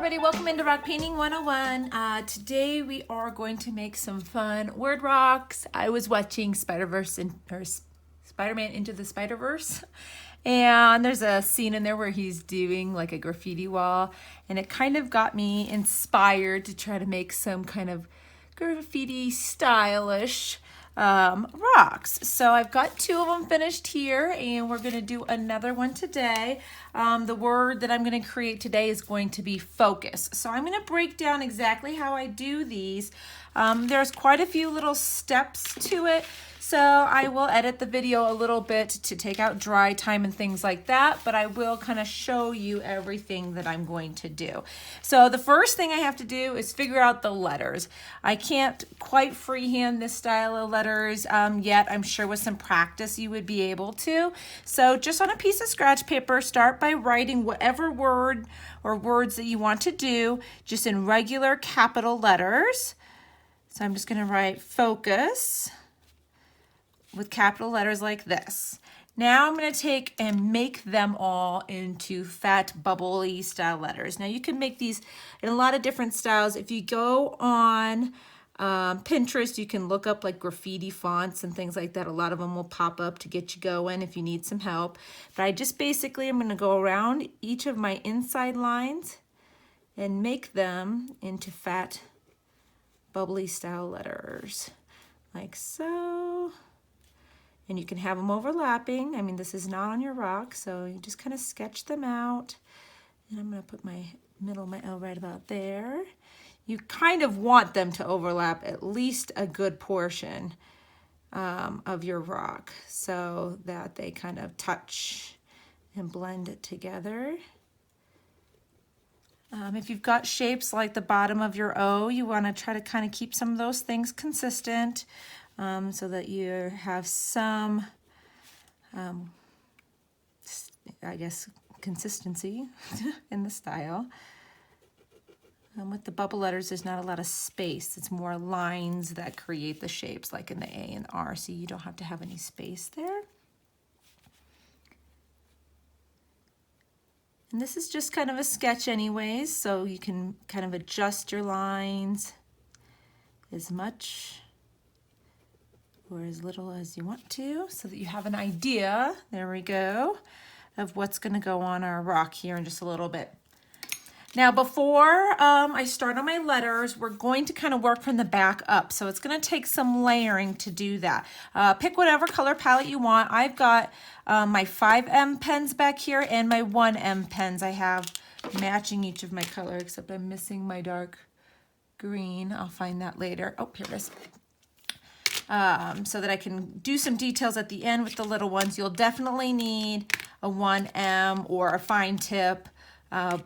everybody, welcome into Rock Painting 101. Today we are going to make some fun word rocks. I was watching Spider-Man Into the Spider-Verse, and there's a scene in there where he's doing like a graffiti wall, and it kind of got me inspired to try to make some kind of graffiti stylish rocks. So I've got 2 of them finished here, and we're going to do another one today. The word that I'm going to create today is going to be focus. So I'm going to break down exactly how I do these. There's quite a few little steps to it, so I will edit the video a little bit to take out dry time and things like that, but I will kind of show you everything that I'm going to do. So the first thing I have to do is figure out the letters. I can't quite freehand this style of letters yet. I'm sure with some practice you would be able to. So just on a piece of scratch paper, start by writing whatever word or words that you want to do, just in regular capital letters. So I'm just going to write focus with capital letters like this. Now I'm going to take and make them all into fat, bubbly style letters. Now you can make these in a lot of different styles. If you go on Pinterest, you can look up like graffiti fonts and things like that. A lot of them will pop up to get you going if you need some help. But I just basically, I'm going to go around each of my inside lines and make them into fat, bubbly style letters like so. And you can have them overlapping. I mean, this is not on your rock, so you just kind of sketch them out. And I'm going to put my middle, my L right about there. You kind of want them to overlap at least a good portion of your rock so that they kind of touch and blend it together. If you've got shapes like the bottom of your O, you want to try to kind of keep some of those things consistent. So that you have some, I guess, consistency in the style. With the bubble letters, there's not a lot of space. It's more lines that create the shapes, like in the A and R, so you don't have to have any space there. And this is just kind of a sketch anyways, so you can kind of adjust your lines as much or as little as you want to, so that you have an idea, there we go, of what's going to go on our rock here in just a little bit. Now before I start on my letters, we're going to kind of work from the back up, so it's going to take some layering to do that. Pick whatever color palette you want. I've got my 5M pens back here and my 1M pens I have matching each of my color, except I'm missing my dark green. I'll find that later. Oh, here it is. So that I can do some details at the end with the little ones. You'll definitely need a 1M or a fine tip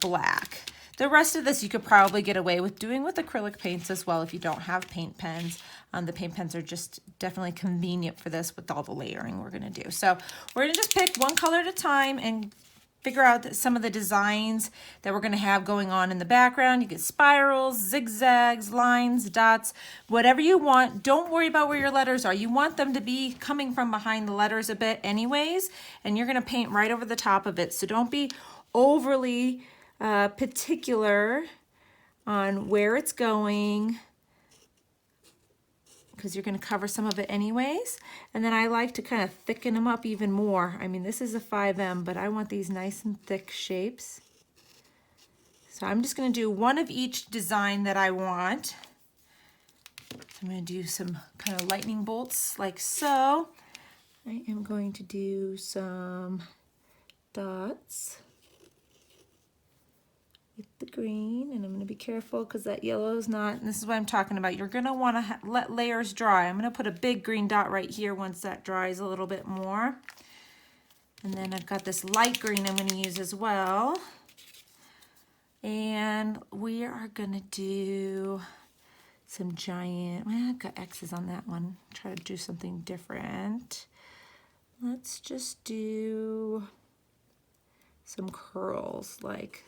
black. The rest of this you could probably get away with doing with acrylic paints as well if you don't have paint pens. The paint pens are just definitely convenient for this with all the layering we're going to do. So we're going to just pick one color at a time and figure out some of the designs that we're going to have going on in the background. You get spirals, zigzags, lines, dots, whatever you want. Don't worry about where your letters are. You want them to be coming from behind the letters a bit anyways, and you're going to paint right over the top of it. So don't be overly particular on where it's going, because you're going to cover some of it anyways. And then I like to kind of thicken them up even more. I mean, this is a 5M, but I want these nice and thick shapes. So I'm just going to do one of each design that I want. So I'm going to do some kind of lightning bolts like so. I am going to do some dots with the green, and I'm going to be careful because that yellow is not, and this is what I'm talking about. You're going to want to let layers dry. I'm going to put a big green dot right here once that dries a little bit more. And then I've got this light green I'm going to use as well. And we are going to do some giant, well, I've got X's on that one. Try to do something different. Let's just do some curls like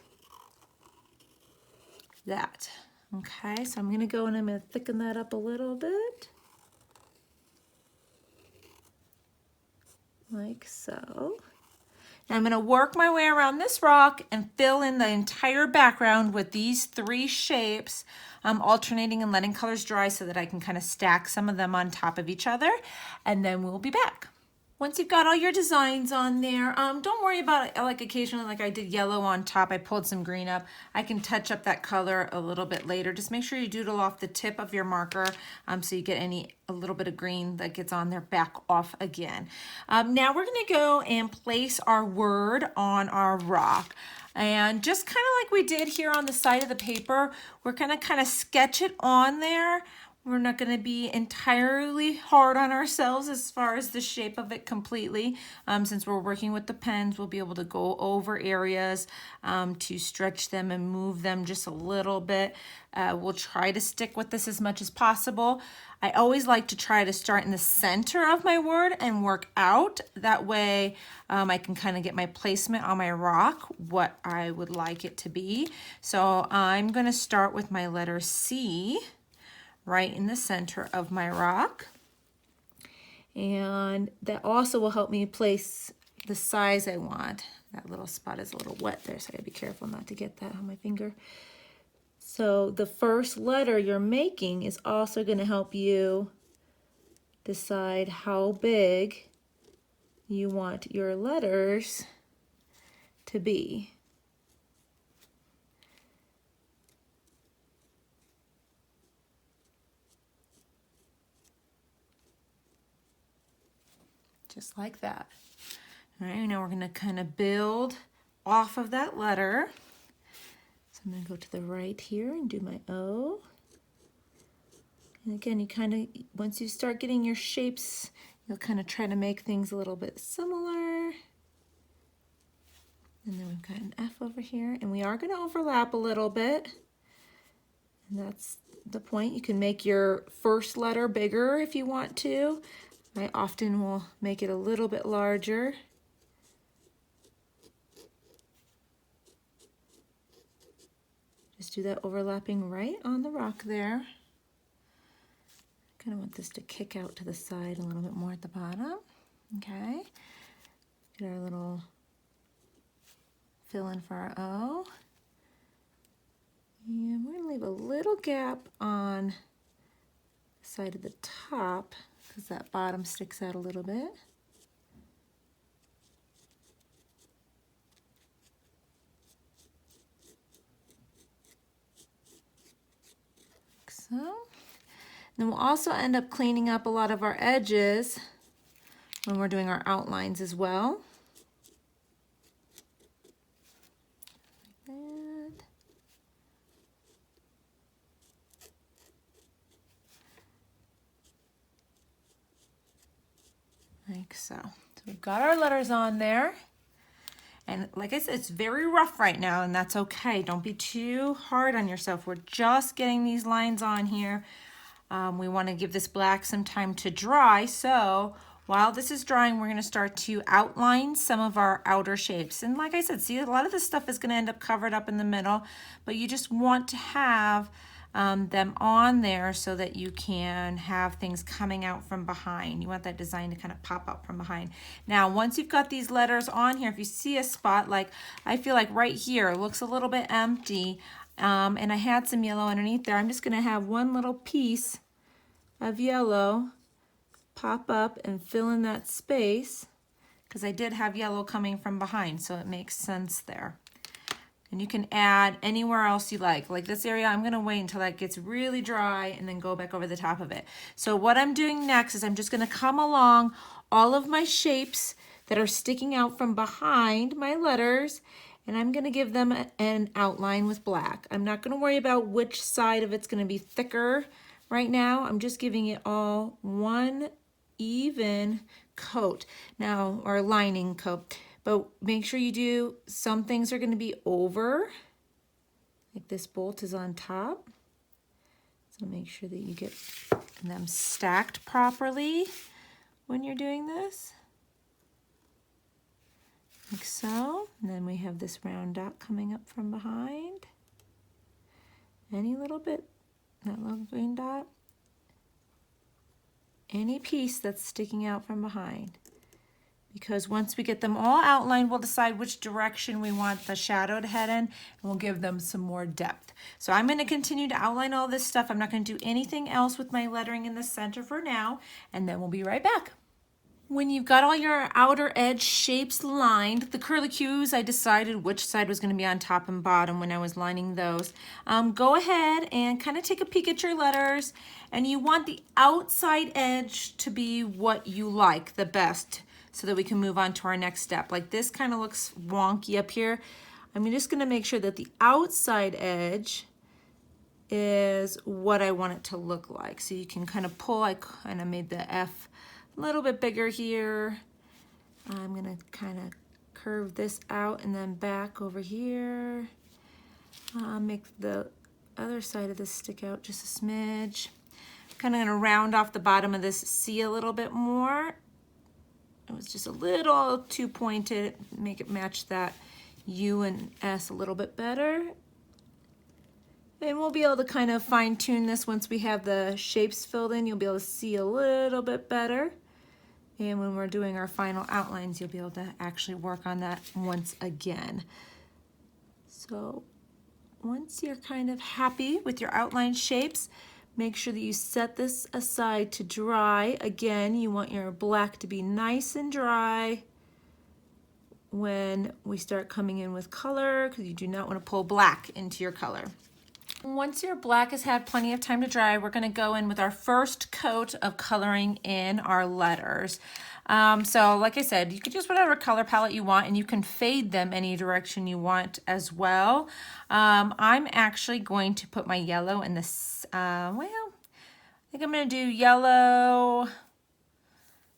that. Okay, so I'm going to go and I'm going to thicken that up a little bit. Like so. Now I'm going to work my way around this rock and fill in the entire background with these 3 shapes. I'm alternating and letting colors dry so that I can kind of stack some of them on top of each other, and then we'll be back. Once you've got all your designs on there, don't worry about it. Like occasionally, like I did yellow on top, I pulled some green up. I can touch up that color a little bit later. Just make sure you doodle off the tip of your marker so you get a little bit of green that gets on there back off again. Now we're gonna go and place our word on our rock. And just kind of like we did here on the side of the paper, we're gonna kind of sketch it on there. We're not going to be entirely hard on ourselves as far as the shape of it completely. Since we're working with the pens, we'll be able to go over areas to stretch them and move them just a little bit. We'll try to stick with this as much as possible. I always like to try to start in the center of my word and work out. That way I can kind of get my placement on my rock, what I would like it to be. So I'm going to start with my letter C right in the center of my rock. And that also will help me place the size I want. That little spot is a little wet there, so I gotta be careful not to get that on my finger. So the first letter you're making is also gonna help you decide how big you want your letters to be. Just like that. All right, now we're gonna kind of build off of that letter. So I'm gonna go to the right here and do my O. And again, you kind of, once you start getting your shapes, you'll kind of try to make things a little bit similar. And then we've got an F over here, and we are gonna overlap a little bit. And that's the point. You can make your first letter bigger if you want to. I often will make it a little bit larger. Just do that overlapping right on the rock there. Kind of want this to kick out to the side a little bit more at the bottom. Okay. Get our little fill in for our O. And we're going to leave a little gap on the side of the top, because that bottom sticks out a little bit. Like so. Then we'll also end up cleaning up a lot of our edges when we're doing our outlines as well. Like that. Like so. So we've got our letters on there. And like I said, it's very rough right now, and that's okay. Don't be too hard on yourself. We're just getting these lines on here. We want to give this black some time to dry. So while this is drying, we're going to start to outline some of our outer shapes. And like I said, see, a lot of this stuff is going to end up covered up in the middle, but you just want to have them on there so that you can have things coming out from behind. You want that design to kind of pop up from behind. Now, once you've got these letters on here, if you see a spot, like I feel like right here, it looks a little bit empty, and I had some yellow underneath there, I'm just gonna have one little piece of yellow pop up and fill in that space, because I did have yellow coming from behind, so it makes sense there. And you can add anywhere else you like. Like this area, I'm gonna wait until that gets really dry and then go back over the top of it. So what I'm doing next is I'm just gonna come along all of my shapes that are sticking out from behind my letters, and I'm gonna give them an outline with black. I'm not gonna worry about which side of it's gonna be thicker right now. I'm just giving it all one even coat now, or lining coat. But make sure you do, some things are going to be over, like this bolt is on top. So make sure that you get them stacked properly when you're doing this. Like so. And then we have this round dot coming up from behind. Any little bit, that little green dot. Any piece that's sticking out from behind. because once we get them all outlined, we'll decide which direction we want the shadow to head in, and we'll give them some more depth. So I'm going to continue to outline all this stuff. I'm not going to do anything else with my lettering in the center for now, and then we'll be right back. When you've got all your outer edge shapes lined, the curlicues, I decided which side was going to be on top and bottom when I was lining those. Go ahead and kind of take a peek at your letters, and you want the outside edge to be what you like the best, so that we can move on to our next step. Like this kind of looks wonky up here. I'm just going to make sure that the outside edge is what I want it to look like. So you can kind of pull, I kind of made the F a little bit bigger here. I'm going to kind of curve this out and then back over here. Make the other side of this stick out just a smidge. Kind of going to round off the bottom of this C a little bit more. It was just a little too pointed, make it match that U and S a little bit better. And we'll be able to kind of fine tune this once we have the shapes filled in. You'll be able to see a little bit better. And when we're doing our final outlines, you'll be able to actually work on that once again. So once you're kind of happy with your outline shapes, make sure that you set this aside to dry. Again, you want your black to be nice and dry when we start coming in with color, because you do not want to pull black into your color. Once your black has had plenty of time to dry, we're going to go in with our first coat of coloring in our letters. So like I said, you can use whatever color palette you want, and you can fade them any direction you want as well. I'm actually going to put my yellow in this, well, I think I'm going to do yellow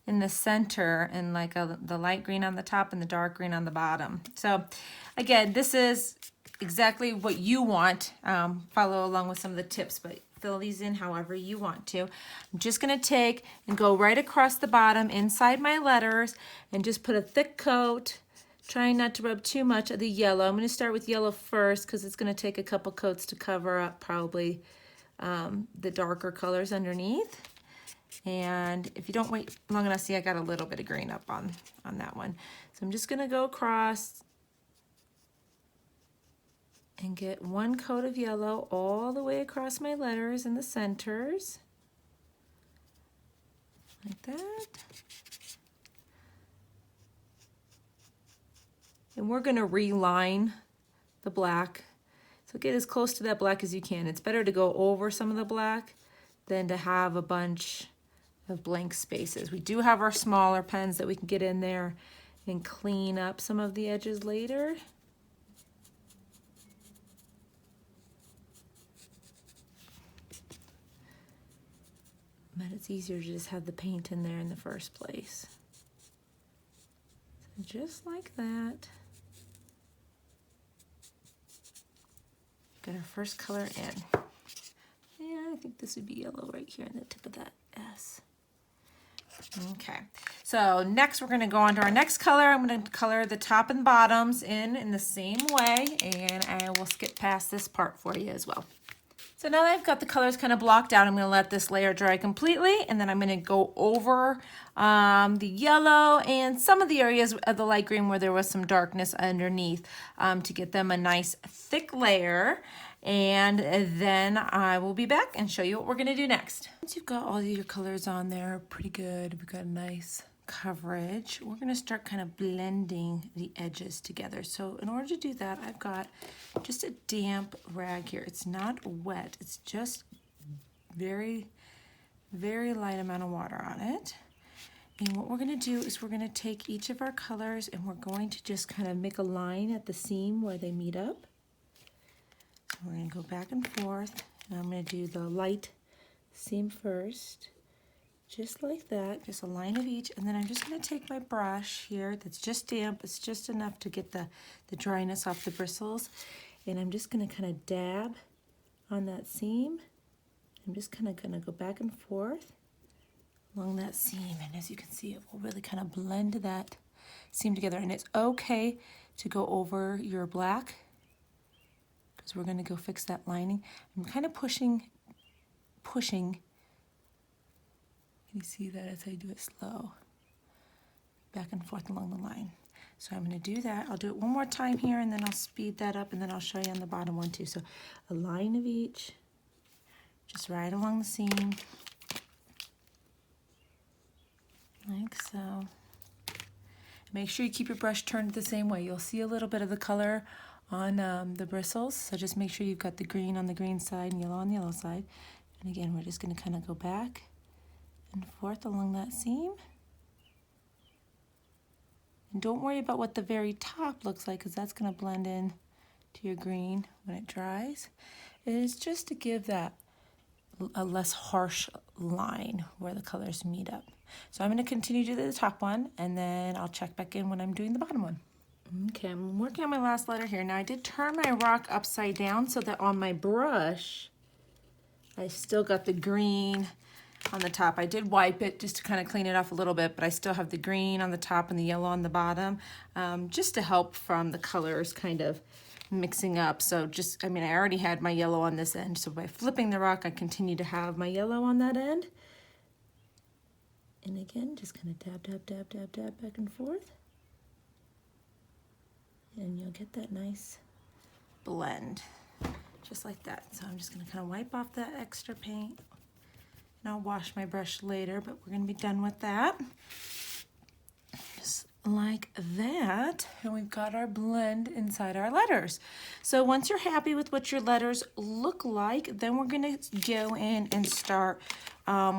in the center and like the light green on the top and the dark green on the bottom. So again, this is exactly what you want. Follow along with some of the tips, but fill these in however you want to. I'm just going to take and go right across the bottom inside my letters and just put a thick coat, trying not to rub too much of the yellow. I'm going to start with yellow first because it's going to take a couple coats to cover up probably the darker colors underneath. And if you don't wait long enough, see I got a little bit of green up on that one. So I'm just going to go across and get one coat of yellow all the way across my letters in the centers, like that. And we're going to reline the black. So get as close to that black as you can. It's better to go over some of the black than to have a bunch of blank spaces. We do have our smaller pens that we can get in there and clean up some of the edges later. But it's easier to just have the paint in there in the first place. So just like that. Got our first color in. Yeah, I think this would be yellow right here in the tip of that S. Okay, so next we're going to go on to our next color. I'm going to color the top and bottoms in the same way, and I will skip past this part for you as well. So now that I've got the colors kind of blocked out, I'm going to let this layer dry completely, and then I'm going to go over the yellow and some of the areas of the light green where there was some darkness underneath to get them a nice thick layer. And then I will be back and show you what we're going to do next. Once you've got all of your colors on there, pretty good, we've got a nice coverage, we're going to start kind of blending the edges together. So in order to do that, I've got just a damp rag here. It's not wet, it's just very, very light amount of water on it. And what we're going to do is we're going to take each of our colors and we're going to just kind of make a line at the seam where they meet up. So we're going to go back and forth, and I'm going to do the light seam first. Just like that, just a line of each, and then I'm just going to take my brush here that's just damp, it's just enough to get the dryness off the bristles, and I'm just going to kind of dab on that seam. I'm just kind of going to go back and forth along that seam, and as you can see, it will really kind of blend that seam together, and it's okay to go over your black because we're going to go fix that lining. I'm kind of pushing. Can you see that as I do it slow? back and forth along the line. So I'm going to do that. I'll do it one more time here, and then I'll speed that up, and then I'll show you on the bottom one too. So a line of each, just right along the seam, like so. Make sure you keep your brush turned the same way. You'll see a little bit of the color on the bristles, so just make sure you've got the green on the green side and yellow on the yellow side. And again, we're just going to kind of go back and forth along that seam. And don't worry about what the very top looks like, because that's going to blend in to your green when it dries. It is just to give that a less harsh line where the colors meet up. So I'm going to continue to do the top one, and then I'll check back in when I'm doing the bottom one. Okay, I'm working on my last letter here. Now I did turn my rock upside down so that on my brush I still got the green on the top. I did wipe it just to kind of clean it off a little bit, but I still have the green on the top and the yellow on the bottom, just to help from the colors kind of mixing up. So just, I mean, I already had my yellow on this end, so by flipping the rock I continue to have my yellow on that end. And again, just kind of dab, dab, dab, dab, dab back and forth. And you'll get that nice blend, just like that. So I'm just gonna kind of wipe off that extra paint. And I'll wash my brush later, but we're gonna be done with that. Just like that. And we've got our blend inside our letters. So once you're happy with what your letters look like, then we're gonna go in and start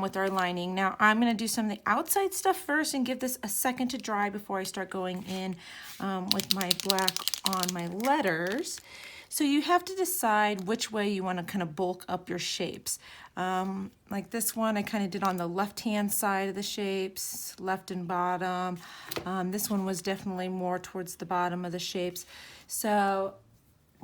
with our lining. Now I'm gonna do some of the outside stuff first and give this a second to dry before I start going in with my black on my letters. So you have to decide which way you want to kind of bulk up your shapes. Like this one, I kind of did on the left-hand side of the shapes, left and bottom. This one was definitely more towards the bottom of the shapes. So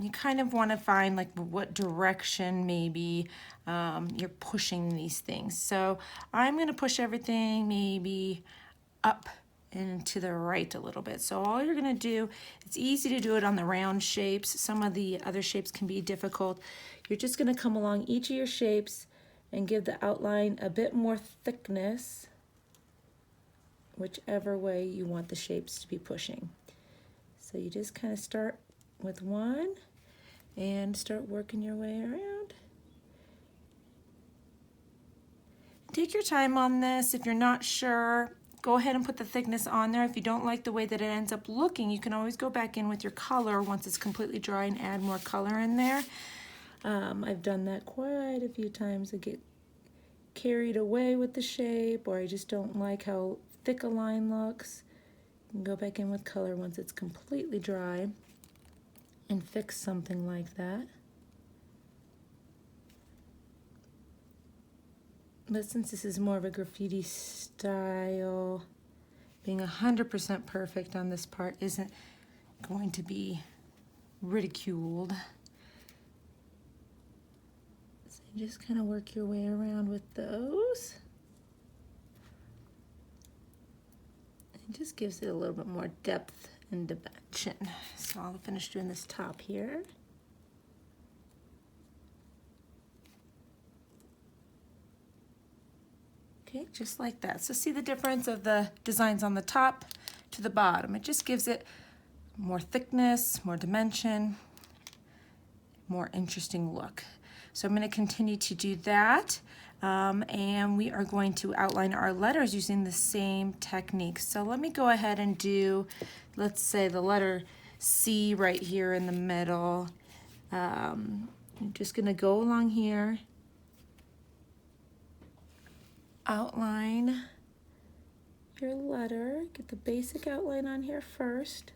you kind of want to find like what direction maybe you're pushing these things. So I'm going to push everything maybe up and to the right a little bit. So all you're gonna do, it's easy to do it on the round shapes. Some of the other shapes can be difficult. You're just gonna come along each of your shapes and give the outline a bit more thickness, whichever way you want the shapes to be pushing. So you just kind of start with one and start working your way around. Take your time on this. If you're not sure, go ahead and put the thickness on there. If you don't like the way that it ends up looking, you can always go back in with your color once it's completely dry and add more color in there. I've done that quite a few times. I get carried away with the shape, or I just don't like how thick a line looks. You can go back in with color once it's completely dry and fix something like that. But since this is more of a graffiti style, being 100% perfect on this part isn't going to be ridiculed. So you just kind of work your way around with those. It just gives it a little bit more depth and dimension. So I'll finish doing this top here. Okay, just like that. So see the difference of the designs on the top to the bottom. It just gives it more thickness, more dimension, more interesting look. So I'm going to continue to do that, and we are going to outline our letters using the same technique. So let me go ahead and do, let's say, the letter C right here in the middle. I'm just going to go along here, outline your letter, get the basic outline on here first.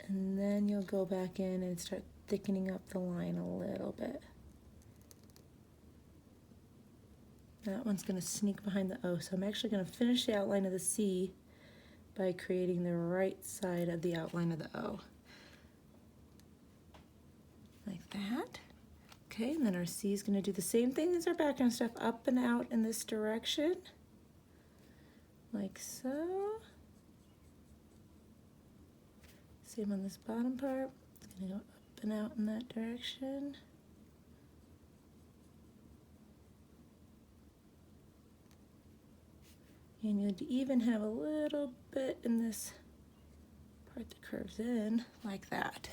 And then you'll go back in and start thickening up the line a little bit. That one's going to sneak behind the O, so I'm actually going to finish the outline of the C by creating the right side of the outline of the O. Like that. Okay, and then our C is going to do the same thing as our background stuff, up and out in this direction, like so. Same on this bottom part, it's going to go up and out in that direction. And you'll even have a little bit in this part that curves in like that.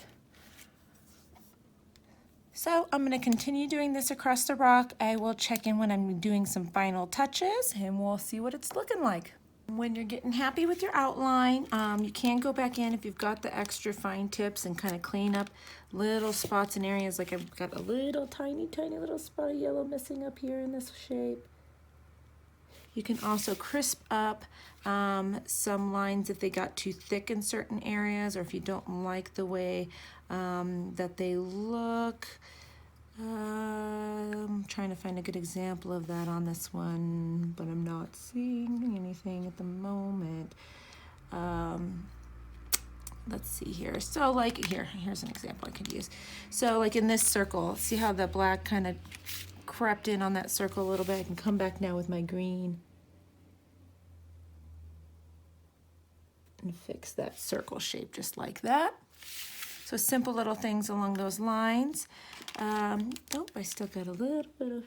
So I'm going to continue doing this across the rock. I will check in when I'm doing some final touches and we'll see what it's looking like. When you're getting happy with your outline, you can go back in if you've got the extra fine tips and kind of clean up little spots and areas. Like I've got a little tiny little spot of yellow missing up here in this shape. You can also crisp up some lines if they got too thick in certain areas, or if you don't like the way that they look. I'm trying to find a good example of that on this one, but I'm not seeing anything at the moment. Let's see here. So like here's an example I could use. So like in this circle, see how the black kind of crept in on that circle a little bit? I can come back now with my green and fix that circle shape just like that. So simple little things along those lines. Oh, I still got a little bit of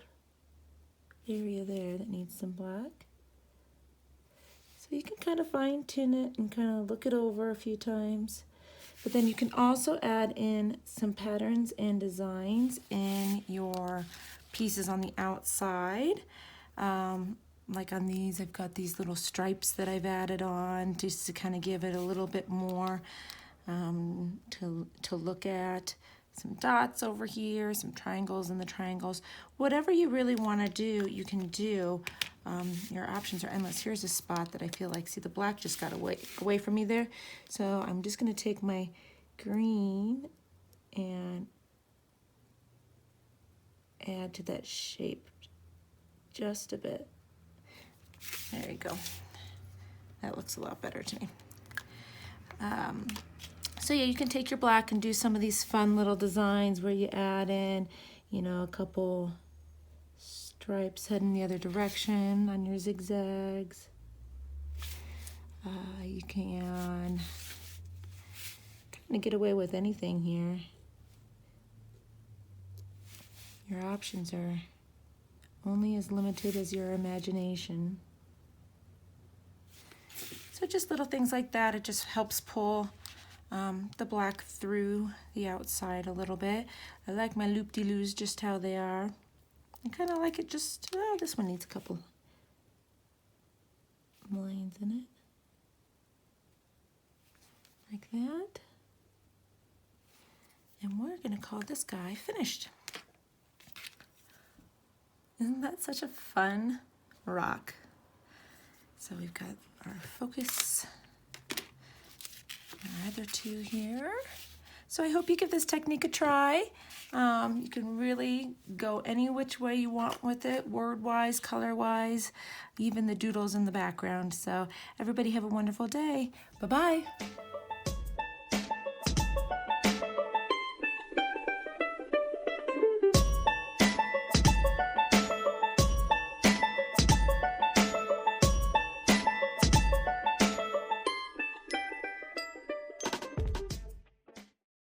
area there that needs some black. So you can kind of fine tune it and kind of look it over a few times. But then you can also add in some patterns and designs in your pieces on the outside. Like on these, I've got these little stripes that I've added on just to kind of give it a little bit more to look at. Some dots over here, some triangles in the triangles. Whatever you really want to do, you can do. Your options are endless. Here's a spot that I feel like, see, the black just got away from me there. So I'm just going to take my green and add to that shape just a bit. There you go. That looks a lot better to me. So yeah, you can take your black and do some of these fun little designs where you add in, you know, a couple stripes heading the other direction on your zigzags. You can kind of get away with anything here. Your options are only as limited as your imagination. So just little things like that, it just helps pull the black through the outside a little bit. I like my loop-de-loos just how they are. I kind of like it just, oh, this one needs a couple lines in it. Like that. And we're going to call this guy finished. Isn't that such a fun rock? So we've got our focus, our other two here. So I hope you give this technique a try. You can really go any which way you want with it, word-wise, color-wise, even the doodles in the background. So everybody have a wonderful day. Bye-bye.